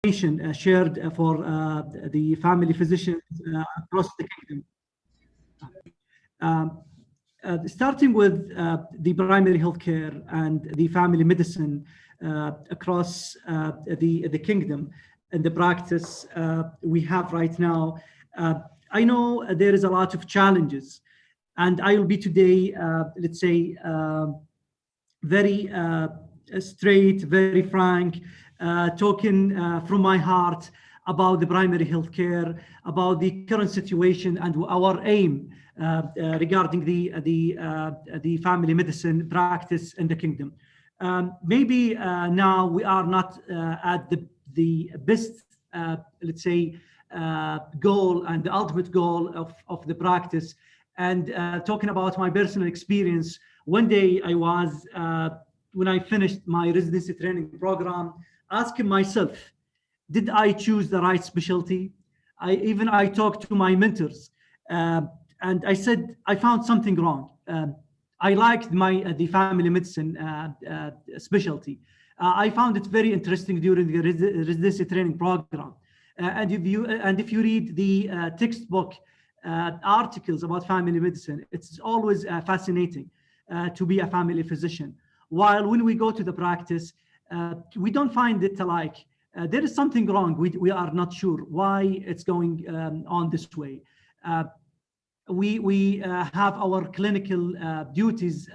information shared for the family physicians across the kingdom. Starting with the primary healthcare and the family medicine across the kingdom and the practice we have right now, I know there is a lot of challenges, and I will be today, let's say, very straight, very frank, talking from my heart about the primary healthcare, about the current situation and our aim regarding the family medicine practice in the kingdom. Maybe now we are not at the best, let's say, goal and the ultimate goal of the practice. And talking about my personal experience, one day I was, when I finished my residency training program, asking myself, did I choose the right specialty? I talked to my mentors, and I said, I found something wrong. I liked the family medicine specialty. I found it very interesting during the residency training program. And if you read the textbook articles about family medicine, it's always fascinating to be a family physician. While when we go to the practice, we don't find it alike. There is something wrong. We are not sure why it's going on this way. We have our clinical duties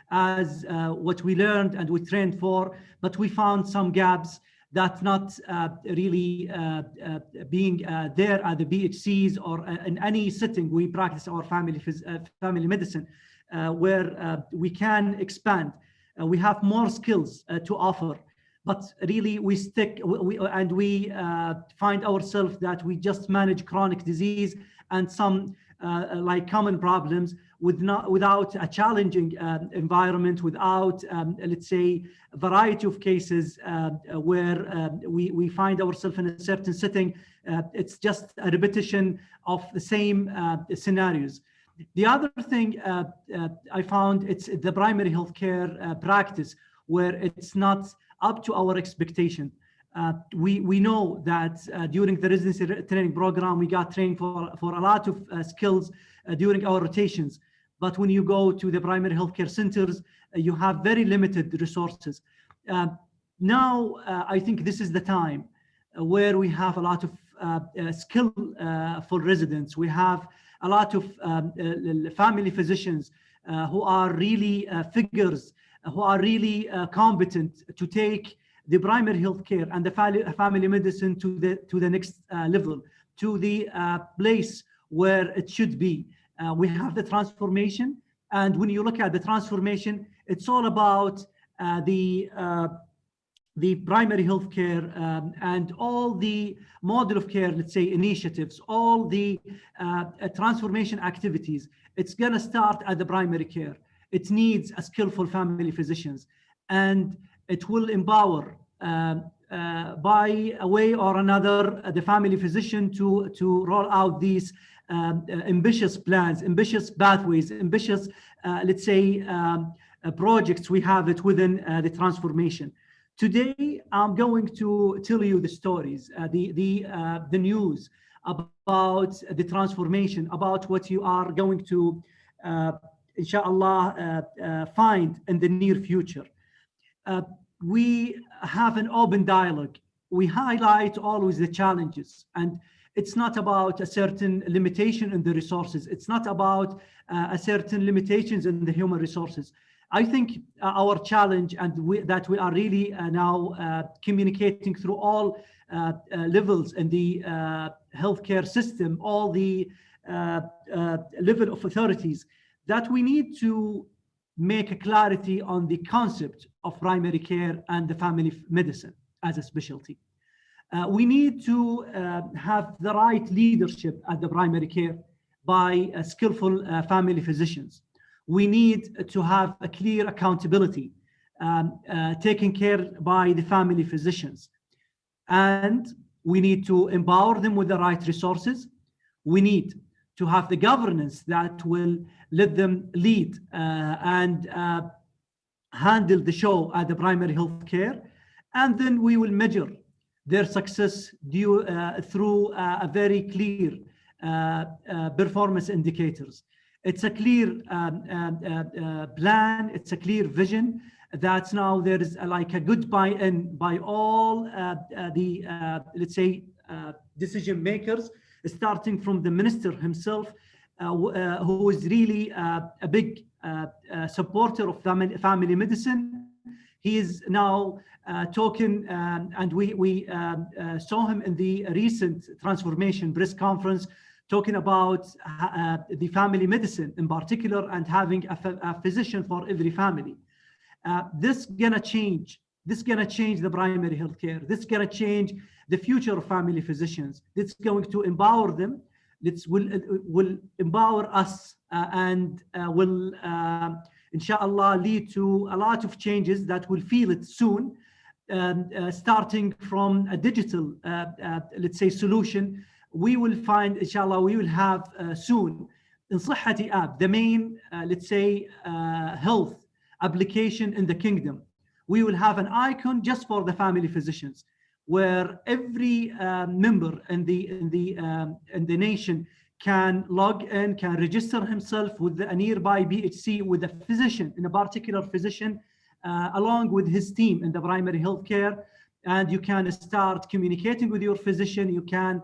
as what we learned and we trained for, but we found some gaps that not really being there at the BHCs or in any setting we practice our family medicine, where we can expand. We have more skills to offer, but really we stick and we find ourselves that we just manage chronic disease and some like common problems without a challenging environment, without let's say a variety of cases where we find ourselves in a certain setting. It's just a repetition of the same scenarios. The other thing I found, it's the primary healthcare practice where it's not up to our expectation. We know that during the residency training program, we got trained for a lot of skills during our rotations. But when you go to the primary healthcare centers, you have very limited resources. Now, I think this is the time where we have a lot of skillful residents. We have a lot of family physicians who are really figures, who are really competent to take the primary healthcare and the family medicine to the next level, to the place where it should be. We have the transformation, and when you look at the transformation, it's all about the primary healthcare and all the model of care, let's say, initiatives, all the transformation activities. It's going to start at the primary care. It needs a skillful family physicians, and it will empower by a way or another the family physician to roll out these ambitious plans, ambitious pathways, ambitious, let's say, projects we have it within the transformation. Today, I'm going to tell you the stories, the news about the transformation, about what you are going to, inshallah, find in the near future. We have an open dialogue. We highlight always the challenges, and it's not about a certain limitation in the resources. It's not about a certain limitations in the human resources. I think our challenge, and that we are really now communicating through all levels in the healthcare system, all the level of authorities, that we need to make a clarity on the concept of primary care and the family medicine as a specialty. We need to have the right leadership at the primary care by skillful family physicians. We need to have a clear accountability taken care by the family physicians. And we need to empower them with the right resources. We need to have the governance that will let them lead and handle the show at the primary health care. And then we will measure their success through a very clear performance indicators. It's a clear plan, it's a clear vision that now there is like a good buy-in by all let's say, decision makers, starting from the minister himself, who is really a big supporter of family medicine. He is now talking, and we saw him in the recent transformation press conference, talking about the family medicine in particular, and having a physician for every family. This gonna change. This gonna change the primary healthcare. This gonna change the future of family physicians. It's going to empower them. It will empower us and will, inshallah, lead to a lot of changes that will feel it soon, starting from a digital, let's say, solution. We will find, inshallah, we will have soon in Sihhati app, the main, let's say, health application in the kingdom. We will have an icon just for the family physicians, where every member in the nation can log in, can register himself with a nearby BHC, with a physician, in a particular physician, along with his team in the primary healthcare, and you can start communicating with your physician. You can,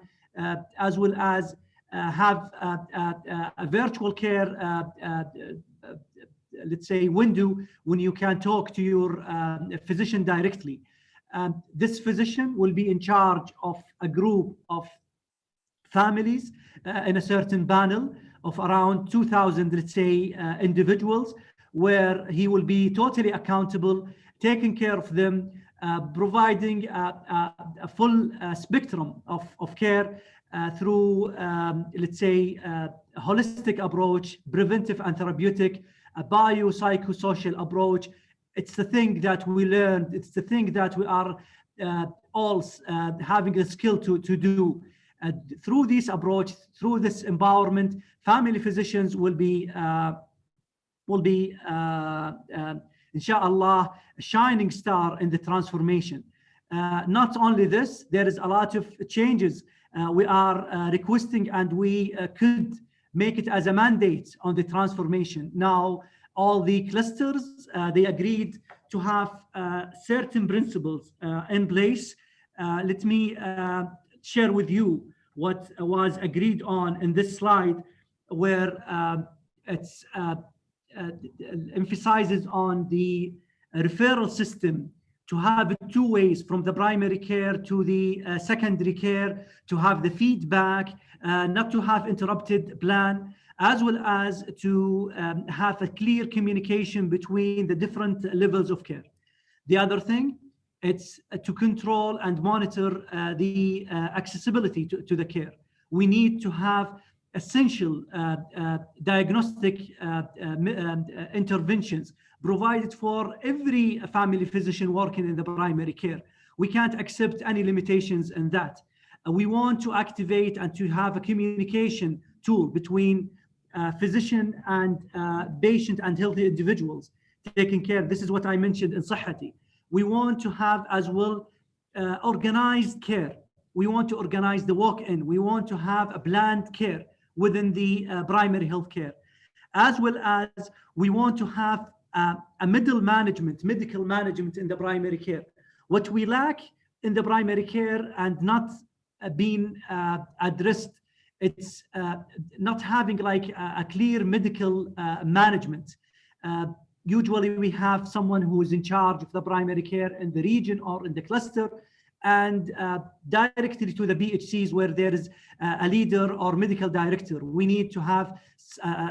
as well as have a virtual care, let's say, window when you can talk to your physician directly. This physician will be in charge of a group of families in a certain panel of around 2,000, let's say, individuals, where he will be totally accountable, taking care of them, providing a full spectrum of care through, let's say, a holistic approach, preventive and therapeutic, a biopsychosocial approach. It's the thing that we learned. It's the thing that we are all having the skill to do. Through this approach, through this empowerment, family physicians will be inshallah, a shining star in the transformation. Not only this, there is a lot of changes we are requesting, and we could make it as a mandate on the transformation. Now, all the clusters, they agreed to have certain principles in place. Let me share with you what was agreed on in this slide, where it's emphasizes on the referral system, to have it two ways, from the primary care to the secondary care, to have the feedback, not to have interrupted plan, as well as to have a clear communication between the different levels of care. The other thing, it's to control and monitor the accessibility to the care. We need to have essential diagnostic interventions provided for every family physician working in the primary care. We can't accept any limitations in that. We want to activate and to have a communication tool between physician and patient and healthy individuals taking care. This is what I mentioned in Sihhati. We want to have as well organized care. We want to organize the walk-in. We want to have a planned care within the primary health care, as well as we want to have a medical management in the primary care. What we lack in the primary care and not being addressed, it's not having like a clear medical management. Usually we have someone who is in charge of the primary care in the region or in the cluster, and directly to the BHCs where there is a leader or medical director. We need to have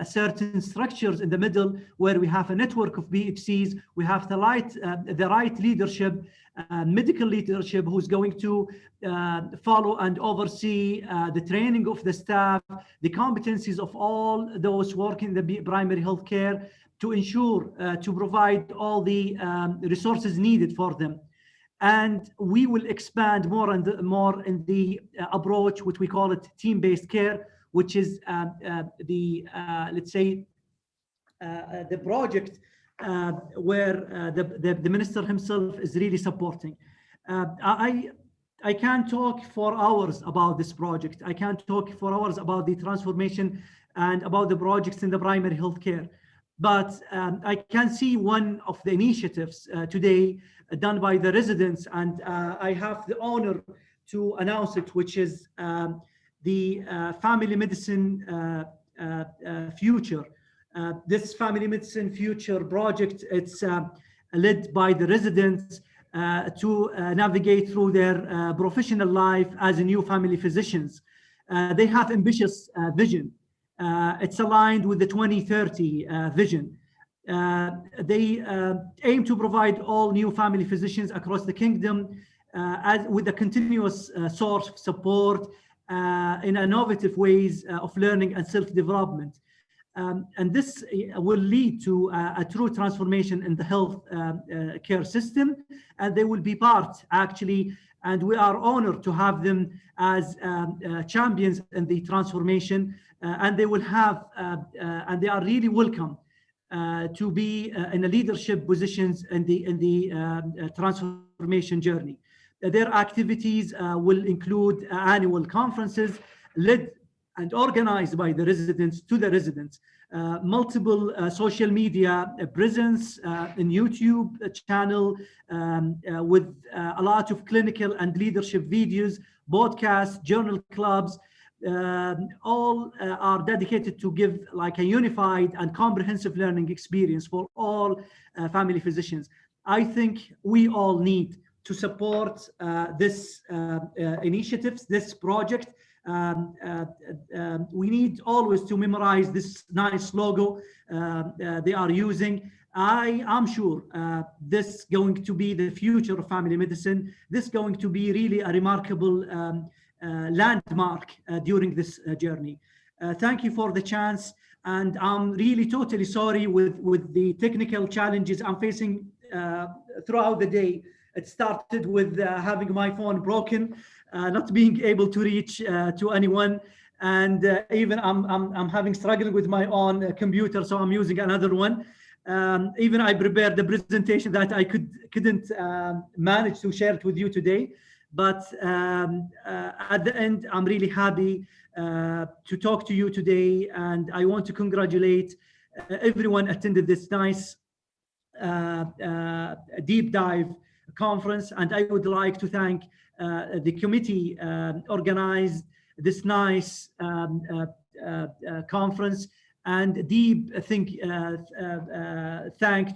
certain structures in the middle where we have a network of BHCs. We have the right leadership, medical leadership, who's going to follow and oversee the training of the staff, the competencies of all those working in the primary health care, to ensure to provide all the resources needed for them. And we will expand more and more in the approach, which we call it team-based care, which is let's say, the project where the minister himself is really supporting. I I can talk for hours about this project. I can talk for hours about the transformation and about the projects in the primary healthcare. But I can see one of the initiatives today done by the residents, and I have the honor to announce it, which is the family medicine future. This family medicine future project, it's led by the residents to navigate through their professional life as a new family physicians. They have ambitious vision. It's aligned with the 2030 vision. They aim to provide all new family physicians across the kingdom with a continuous source of support in innovative ways of learning and self-development. And this will lead to a true transformation in the health care system, and they will be part, actually, and we are honored to have them as champions in the transformation, and they will have, and they are really welcome to be in a leadership positions in the transformation journey. Their activities will include annual conferences led and organized by the residents to the residents, multiple social media presence in YouTube channel with a lot of clinical and leadership videos, podcasts, journal clubs, all are dedicated to give like a unified and comprehensive learning experience for all family physicians. I think we all need to support this initiatives, this project. We need always to memorize this nice logo they are using. I am sure this is going to be the future of family medicine. This is going to be really a remarkable landmark during this journey. Thank you for the chance, and I'm really totally sorry with the technical challenges I'm facing throughout the day. It started with having my phone broken, not being able to reach to anyone, and even I'm having struggling with my own computer, so I'm using another one. Even I prepared the presentation that I couldn't manage to share it with you today, but at the end, I'm really happy to talk to you today, and I want to congratulate everyone attended this nice deep dive conference, and I would like to thank the committee organized this nice conference, and deep thank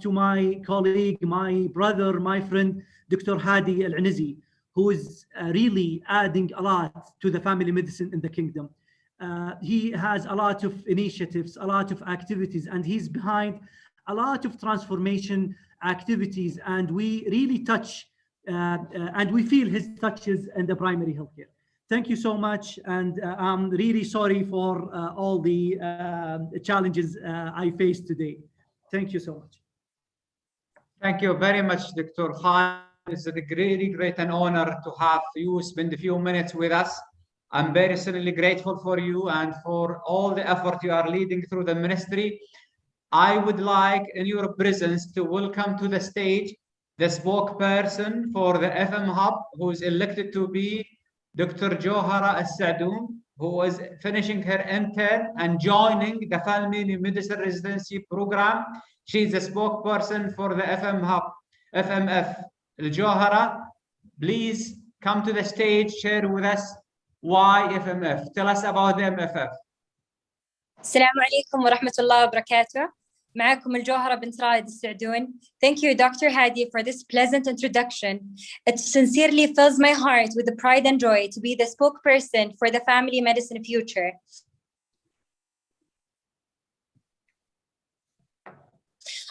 to my colleague, my brother, my friend, Dr. Hadi Al-Anizi, who is really adding a lot to the family medicine in the kingdom. He has a lot of initiatives, a lot of activities, and he's behind a lot of transformation activities, and we really touch and we feel his touches in the primary healthcare. Thank you so much, and I'm really sorry for all the challenges I faced today. Thank you so much. Thank you very much, Dr. Khan. It's a really great an honor to have you spend a few minutes with us. I'm very sincerely grateful for you and for all the effort you are leading through the ministry. I would like, in your presence, to welcome to the stage the spokesperson for the FM Hub, who is elected to be Dr. Johara Al-Sadoun, who is finishing her intern and joining the Family Medicine Residency Program. She's the spokesperson for the FM Hub, FMF. Johara, please come to the stage, share with us why FMF. Tell us about the MFF. السلام عليكم ورحمة الله وبركاته. معكم الجوهرة بنت رائد السعدون. Thank you, Dr. Hadi, for this pleasant introduction. It sincerely fills my heart with the pride and joy to be the spokesperson for the family medicine future.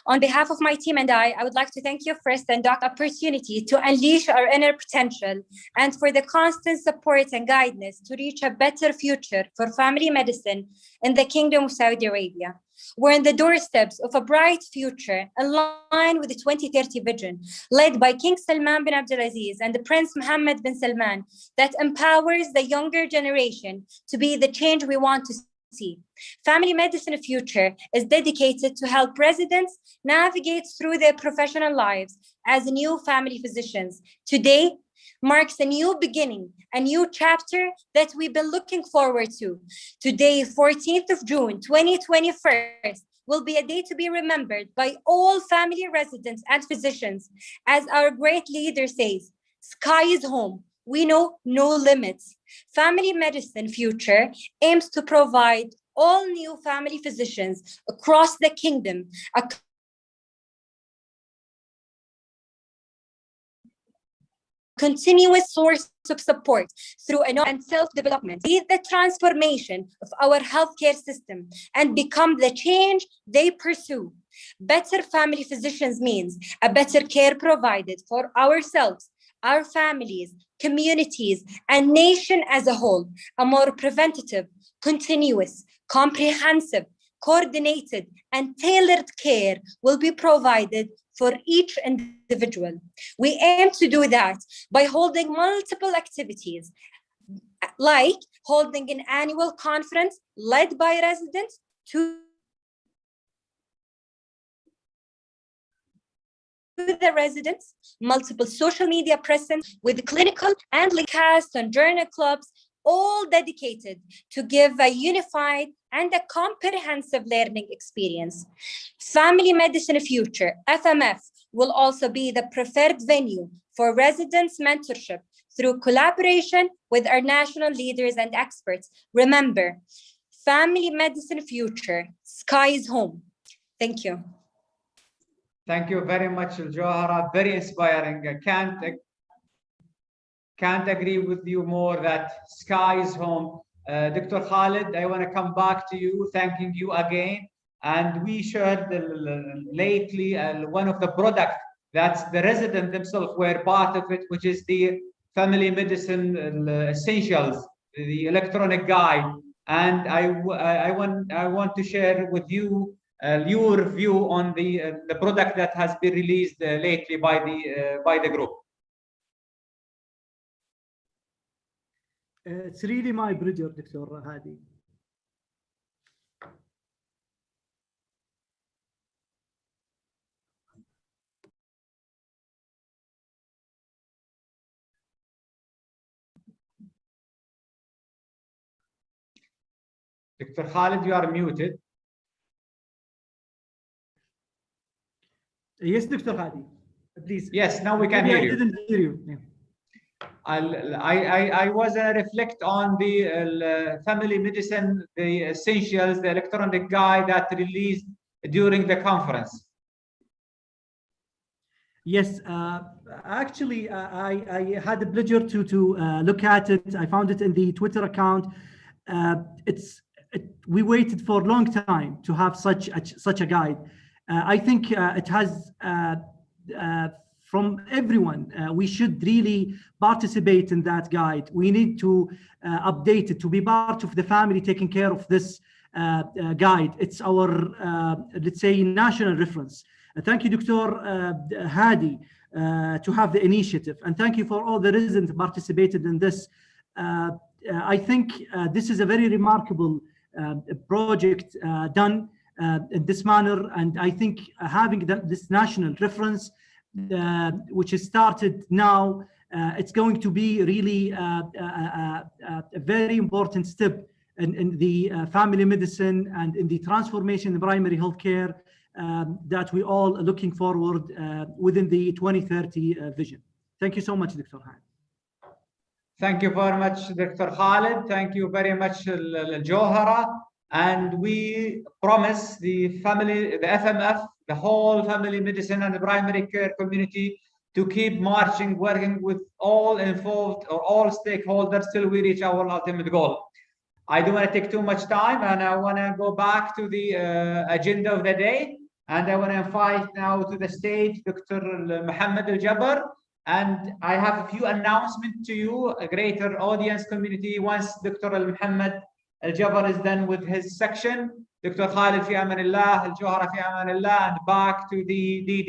On behalf of my team and I would like to thank you first and the opportunity to unleash our inner potential and for the constant support and guidance to reach a better future for family medicine in the Kingdom of Saudi Arabia. We're in the doorsteps of a bright future in line with the 2030 vision led by King Salman bin Abdulaziz and the Prince Mohammed bin Salman that empowers the younger generation to be the change we want to see. Family Medicine Future is dedicated to help residents navigate through their professional lives as new family physicians. Today, marks a new beginning, a new chapter that we've been looking forward to. Today, 14th of June, 2021, will be a day to be remembered by all family residents and physicians. As our great leader says, sky is home. We know no limits. Family Medicine Future aims to provide all new family physicians across the kingdom a continuous source of support through and self-development. Lead the transformation of our healthcare system and become the change they pursue. Better family physicians means a better care provided for ourselves, our families, communities, and nation as a whole. A more preventative, continuous, comprehensive, coordinated, and tailored care will be provided for each individual. We aim to do that by holding multiple activities, like holding an annual conference led by residents to the residents, multiple social media presence with clinical and casts and journal clubs, all dedicated to give a unified and a comprehensive learning experience. Family Medicine Future, FMF, will also be the preferred venue for residents' mentorship through collaboration with our national leaders and experts. Remember, Family Medicine Future, sky is home. Thank you. Thank you very much, Al-Jawhara. Very inspiring. I can't agree with you more that sky is home. Dr. Khalid, I want to come back to you, thanking you again. And we shared lately one of the products that the residents themselves were part of it, which is the Family Medicine Essentials, the electronic guide. And I want to share with you your view on the product that has been released lately by the group. It's really my pleasure, Dr. Hadi. Dr. Khalid, you are muted. Yes, Dr. Hadi, please. Yes, now we can hear you. I didn't hear you. Yeah. I was reflect on the Family Medicine, the Essentials, the electronic guide that released during the conference. Yes, actually, I had the pleasure to look at it. I found it in the Twitter account. We waited for a long time to have such a guide. I think it has from everyone. We should really participate in that guide. We need to update it to be part of the family taking care of this guide. It's our, let's say, national reference. Thank you, Dr. Hadi, to have the initiative. And thank you for all the residents who participated in this. I think this is a very remarkable project done in this manner. And I think having this national reference, which is started now, it's going to be really a very important step in the family medicine and in the transformation in primary healthcare that we all are looking forward within the 2030 vision. Thank you so much, Dr. Khalid. Thank you very much, Dr. Khalid. Thank you very much, Jawhara. And we promise the FMF, the whole family medicine and the primary care community to keep marching, working with all involved or all stakeholders till we reach our ultimate goal. I don't want to take too much time, and I want to go back to the agenda of the day. And I want to invite now to the stage Dr. Muhammad Al-Jabbar. And I have a few announcements to you, a greater audience community. Once Dr. Muhammad Al-Jabbar is done with his section, Dr. Khalid fi amanillah, Al-Jawhara fi amanillah, and back to the DD.